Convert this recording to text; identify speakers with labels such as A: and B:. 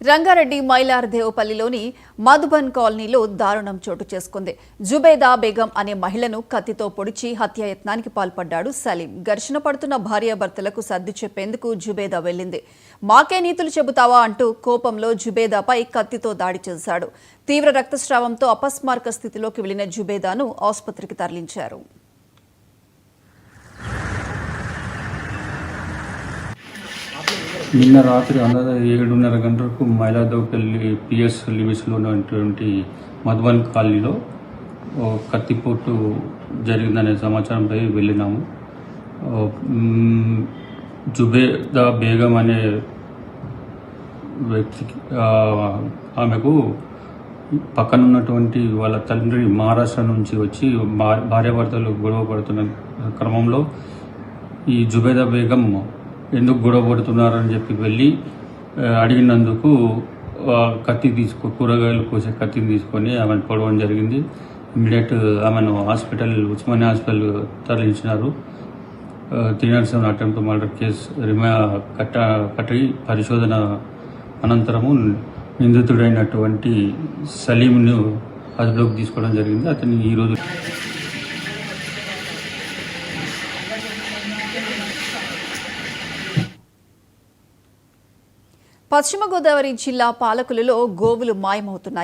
A: రంగారెడ్డి మైలార్దేవపల్లిలోని మధుబన్ కాలనీలో దారుణం చోటు చేసుకుంది. జుబేదా బేగం అనే మహిళను కత్తితో పొడిచి హత్యాయత్నానికి పాల్పడ్డాడు సలీం. ఘర్షణ పడుతున్న భార్యాభర్తలకు సర్ది చెప్పేందుకు జుబేదా వెళ్లింది. మాకే నీతులు చెబుతావా అంటూ కోపంలో జుబేదాపై కత్తితో దాడి చేశాడు. తీవ్ర రక్తస్రావంతో అపస్మారక స్థితిలోకి వెళ్లిన జుబేదాను ఆసుపత్రికి తరలించారు.
B: నిన్న రాత్రి 7:30 గంటలకు మైలార్దేవపల్లి పిఎస్ లిమిట్స్లో ఉన్నటువంటి మధుబన్ కాలనీలో కత్తిపోటు జరిగిందనే సమాచారంపై వెళ్ళినాము. జుబేదా బేగం అనే వ్యక్తికి ఆమెకు పక్కనున్నటువంటి వాళ్ళ తండ్రి మహారాష్ట్ర నుంచి వచ్చి భార్యాభర్తలు గొడవ పడుతున్న క్రమంలో ఈ జుబేదా బేగం ఎందుకు గొడవ పడుతున్నారని చెప్పి వెళ్ళి అడిగినందుకు కూరగాయలు కోసే కత్తిని తీసుకొని ఆమెను పొడవడం జరిగింది. ఇమ్మీడియట్ ఆమెను ఉస్మానియా హాస్పిటల్ తరలించినారు. 307 అటెంప్ట్ మర్డర్ కేసు కట్టి పరిశోధన అనంతరము నిందితుడైనటువంటి సలీంను అదుపులోకి తీసుకోవడం జరిగింది. అతన్ని ఈరోజు
A: పశ్చిమ గోదావరి జిల్లా పాలకులలో గోవులు మాయమవుతున్నాయి.